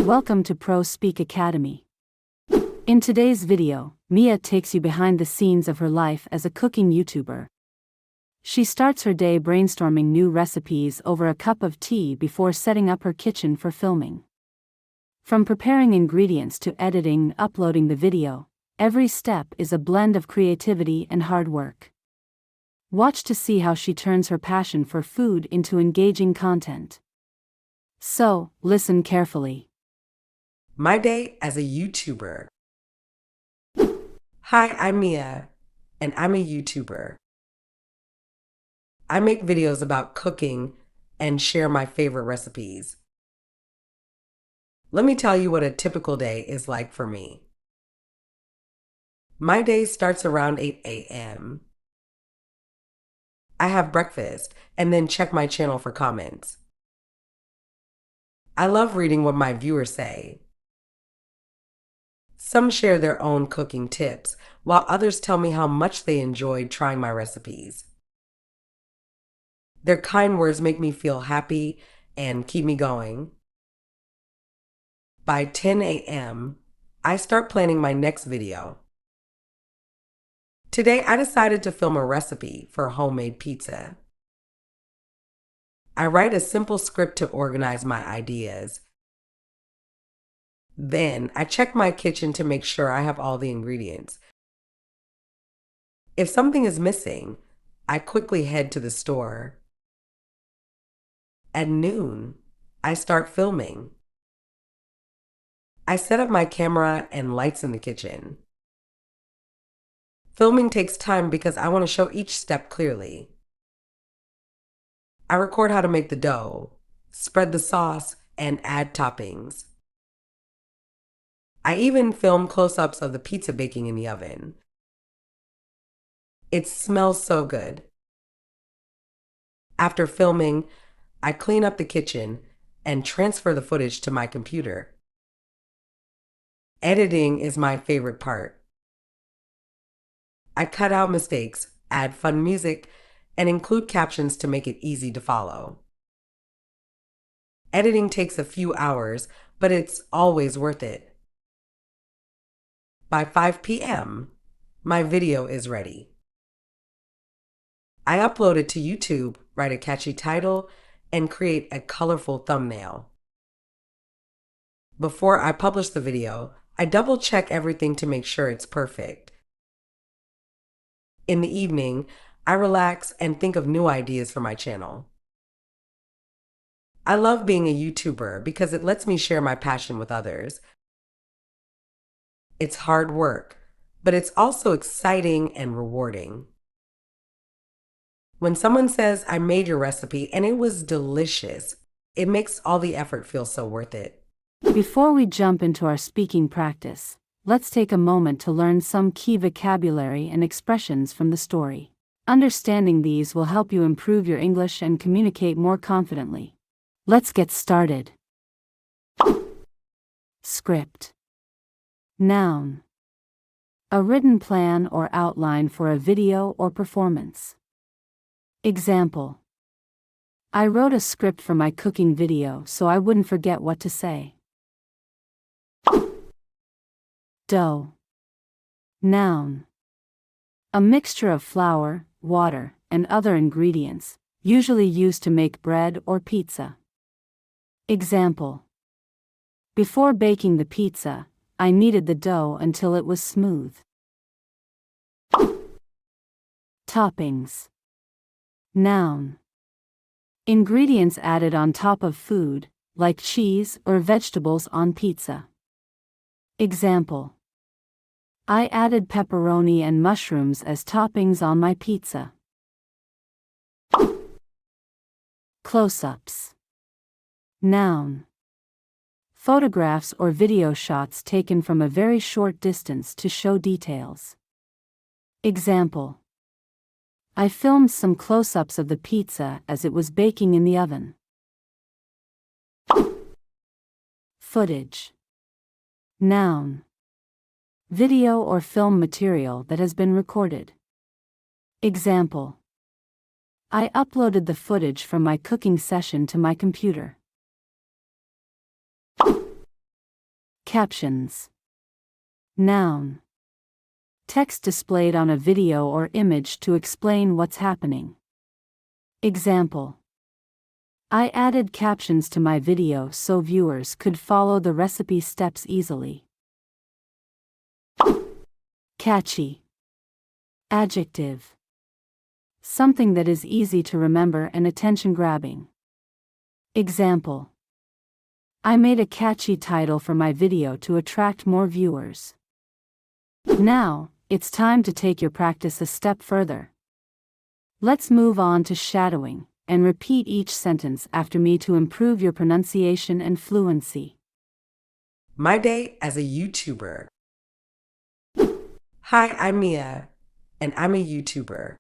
Welcome to Pro Speak Academy. In today's video, Mia takes you behind the scenes of her life as a cooking YouTuber. She starts her day brainstorming new recipes over a cup of tea before setting up her kitchen for filming. From preparing ingredients to editing and uploading the video, every step is a blend of creativity and hard work. Watch to see how she turns her passion for food into engaging content. So, listen carefully. My day as a YouTuber. Hi, I'm Mia, and I'm a YouTuber. I make videos about cooking and share my favorite recipes. Let me tell you what a typical day is like for me. My day starts around 8 a.m. I have breakfast and then check my channel for comments. I love reading what my viewers say. Some share their own cooking tips, while others tell me how much they enjoyed trying my recipes. Their kind words make me feel happy and keep me going. By 10 a.m., I start planning my next video. Today, I decided to film a recipe for homemade pizza. I write a simple script to organize my ideas. Then, I check my kitchen to make sure I have all the ingredients. If something is missing, I quickly head to the store. At noon, I start filming. I set up my camera and lights in the kitchen. Filming takes time because I want to show each step clearly. I record how to make the dough, spread the sauce, and add toppings. I even film close-ups of the pizza baking in the oven. It smells so good. After filming, I clean up the kitchen and transfer the footage to my computer. Editing is my favorite part. I cut out mistakes, add fun music, and include captions to make it easy to follow. Editing takes a few hours, but it's always worth it. By 5 p.m., my video is ready. I upload it to YouTube, write a catchy title, and create a colorful thumbnail. Before I publish the video, I double-check everything to make sure it's perfect. In the evening, I relax and think of new ideas for my channel. I love being a YouTuber because it lets me share my passion with others. It's hard work, but it's also exciting and rewarding. When someone says, "I made your recipe and it was delicious," it makes all the effort feel so worth it. Before we jump into our speaking practice, let's take a moment to learn some key vocabulary and expressions from the story. Understanding these will help you improve your English and communicate more confidently. Let's get started. Script. Noun. A written plan or outline for a video or performance. Example. I wrote a script for my cooking video so I wouldn't forget what to say. Dough. Noun. A mixture of flour, water, and other ingredients, usually used to make bread or pizza. Example. Before baking the pizza, I kneaded the dough until it was smooth. Toppings. Noun. Ingredients added on top of food, like cheese or vegetables on pizza. Example. I added pepperoni and mushrooms as toppings on my pizza. Close-ups. Noun. Photographs or video shots taken from a very short distance to show details. Example. I filmed some close-ups of the pizza as it was baking in the oven. Footage. Noun. Video or film material that has been recorded. Example. I uploaded the footage from my cooking session to my computer. Captions. Noun. Text displayed on a video or image to explain what's happening. Example. I added captions to my video so viewers could follow the recipe steps easily. Catchy. Adjective. Something that is easy to remember and attention-grabbing. Example. I made a catchy title for my video to attract more viewers. Now, it's time to take your practice a step further. Let's move on to shadowing, and repeat each sentence after me to improve your pronunciation and fluency. My day as a YouTuber. Hi, I'm Mia, and I'm a YouTuber.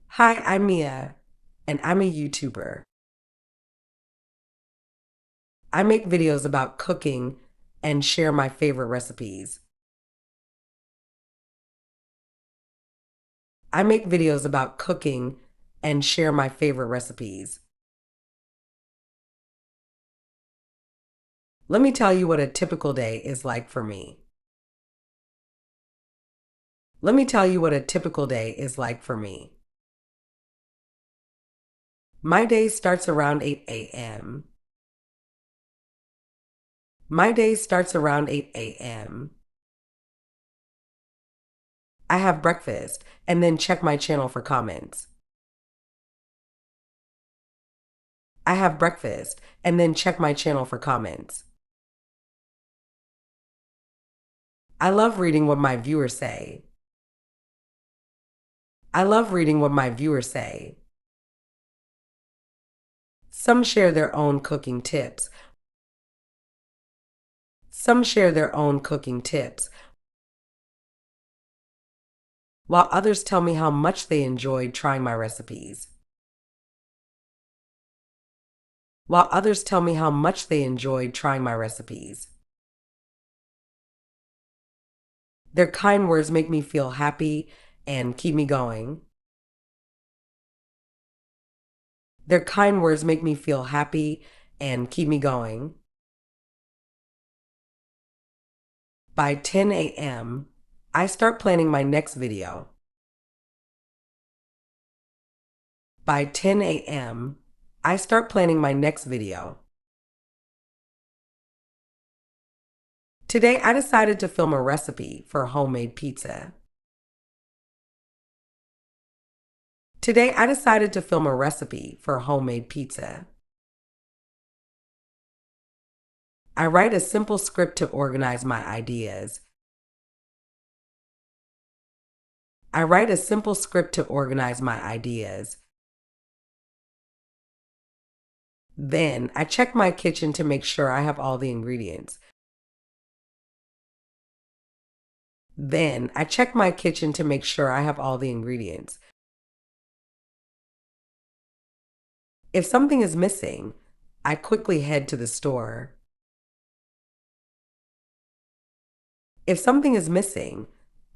Hi, I'm Mia, and I'm a YouTuber. I make videos about cooking and share my favorite recipes. I make videos about cooking and share my favorite recipes. Let me tell you what a typical day is like for me. Let me tell you what a typical day is like for me. My day starts around 8 a.m. My day starts around 8 a.m. I have breakfast and then check my channel for comments. I have breakfast and then check my channel for comments. I love reading what my viewers say. I love reading what my viewers say. Some share their own cooking tips. Some share their own cooking tips, while others tell me how much they enjoyed trying my recipes. While others tell me how much they enjoyed trying my recipes. Their kind words make me feel happy and keep me going. Their kind words make me feel happy and keep me going. By 10 a.m., I start planning my next video. By 10 a.m., I start planning my next video. Today, I decided to film a recipe for homemade pizza. Today, I decided to film a recipe for homemade pizza. I write a simple script to organize my ideas. I write a simple script to organize my ideas. Then, I check my kitchen to make sure I have all the ingredients. Then, I check my kitchen to make sure I have all the ingredients. If something is missing, I quickly head to the store. If something is missing,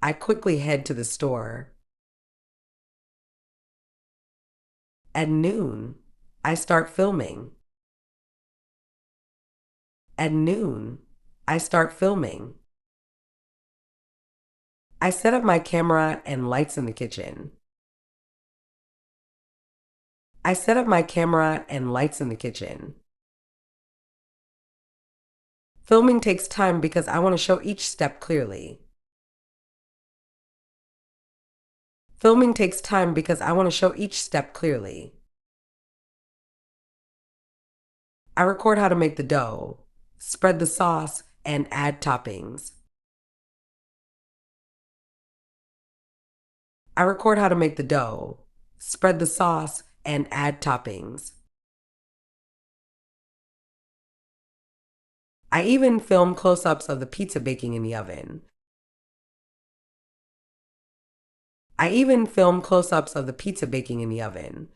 I quickly head to the store. At noon, I start filming. At noon, I start filming. I set up my camera and lights in the kitchen. I set up my camera and lights in the kitchen. Filming takes time because I want to show each step clearly. Filming takes time because I want to show each step clearly. I record how to make the dough, spread the sauce, and add toppings. I record how to make the dough, spread the sauce, and add toppings. I even film close-ups of the pizza baking in the oven. I even film close-ups of the pizza baking in the oven.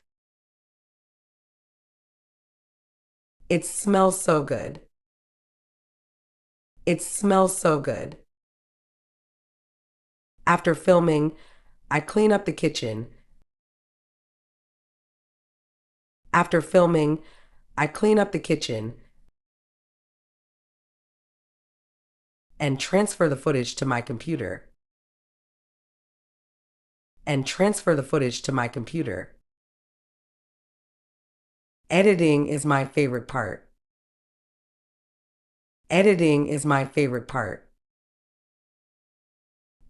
It smells so good. It smells so good. After filming, I clean up the kitchen. After filming, I clean up the kitchen and transfer the footage to my computer. And transfer the footage to my computer. Editing is my favorite part. Editing is my favorite part.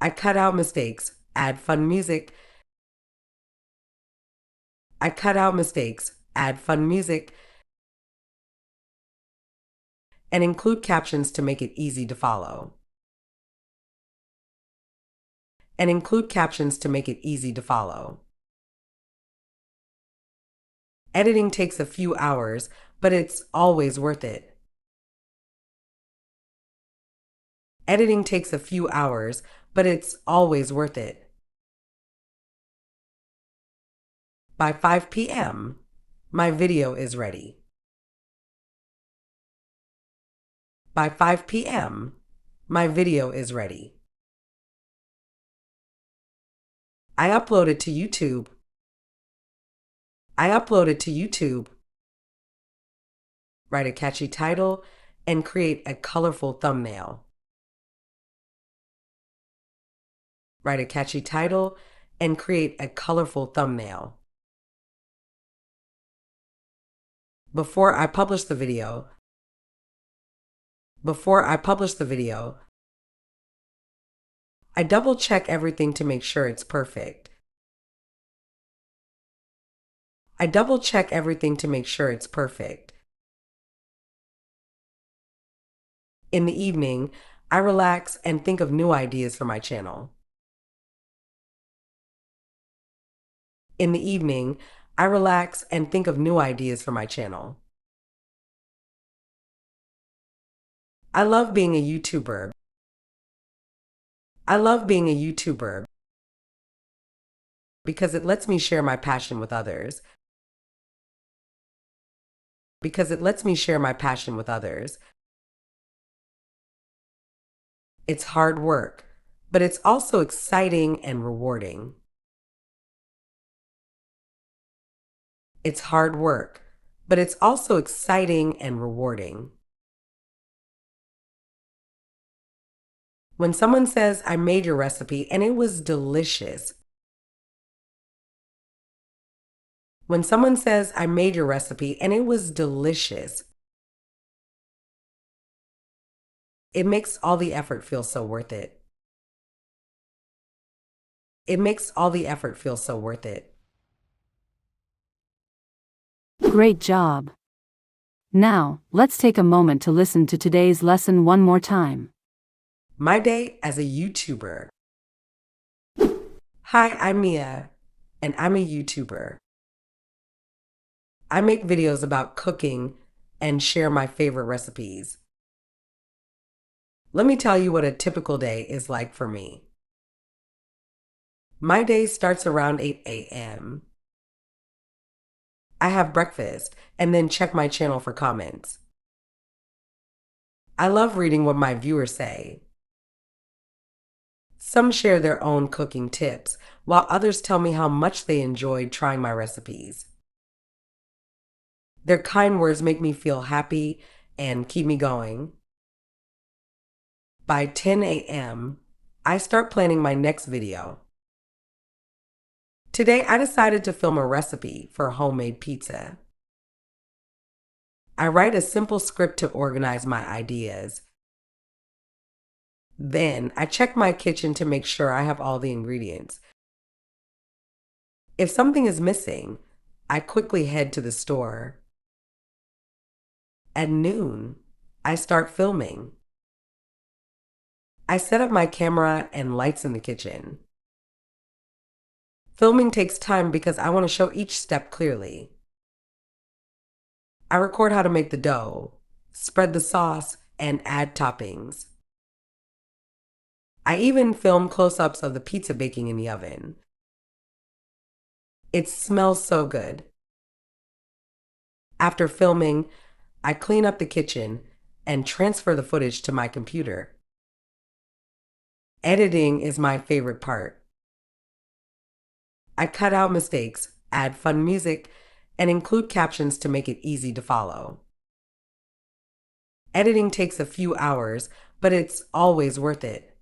I cut out mistakes, add fun music. I cut out mistakes, add fun music, and include captions to make it easy to follow. And include captions to make it easy to follow. Editing takes a few hours, but it's always worth it. Editing takes a few hours, but it's always worth it. By 5 p.m., my video is ready. By 5 p.m., my video is ready. I upload it to YouTube. I upload it to YouTube. Write a catchy title and create a colorful thumbnail. Write a catchy title and create a colorful thumbnail. Before I publish the video, I double check everything to make sure it's perfect. I double check everything to make sure it's perfect. In the evening, I relax and think of new ideas for my channel. In the evening, I relax and think of new ideas for my channel. I love being a YouTuber. I love being a YouTuber because it lets me share my passion with others. Because it lets me share my passion with others. It's hard work, but it's also exciting and rewarding. It's hard work, but it's also exciting and rewarding. When someone says, "I made your recipe and it was delicious." When someone says, "I made your recipe and it was delicious," it makes all the effort feel so worth it. It makes all the effort feel so worth it. Great job! Now, let's take a moment to listen to today's lesson one more time. My day as a YouTuber. Hi, I'm Mia, and I'm a YouTuber. I make videos about cooking and share my favorite recipes. Let me tell you what a typical day is like for me. My day starts around 8 a.m. I have breakfast and then check my channel for comments. I love reading what my viewers say. Some share their own cooking tips, while others tell me how much they enjoyed trying my recipes. Their kind words make me feel happy and keep me going. By 10 a.m., I start planning my next video. Today, I decided to film a recipe for homemade pizza. I write a simple script to organize my ideas. Then, I check my kitchen to make sure I have all the ingredients. If something is missing, I quickly head to the store. At noon, I start filming. I set up my camera and lights in the kitchen. Filming takes time because I want to show each step clearly. I record how to make the dough, spread the sauce, and add toppings. I even film close-ups of the pizza baking in the oven. It smells so good. After filming, I clean up the kitchen and transfer the footage to my computer. Editing is my favorite part. I cut out mistakes, add fun music, and include captions to make it easy to follow. Editing takes a few hours, but it's always worth it.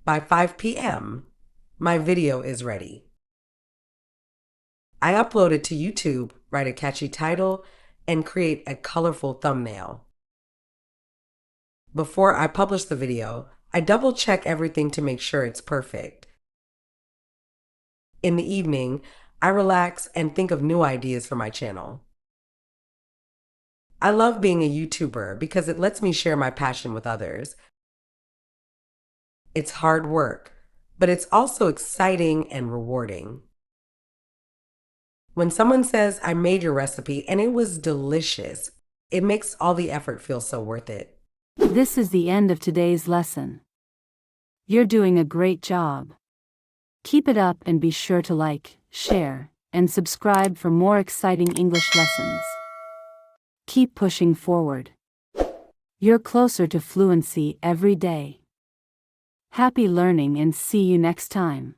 By 5 p.m., my video is ready. I upload it to YouTube, write a catchy title, and create a colorful thumbnail. Before I publish the video, I double-check everything to make sure it's perfect. In the evening, I relax and think of new ideas for my channel. I love being a YouTuber because it lets me share my passion with others. It's hard work, but it's also exciting and rewarding. When someone says, "I made your recipe and it was delicious," it makes all the effort feel so worth it. This is the end of today's lesson. You're doing a great job. Keep it up and be sure to like, share, and subscribe for more exciting English lessons. Keep pushing forward. You're closer to fluency every day. Happy learning and see you next time.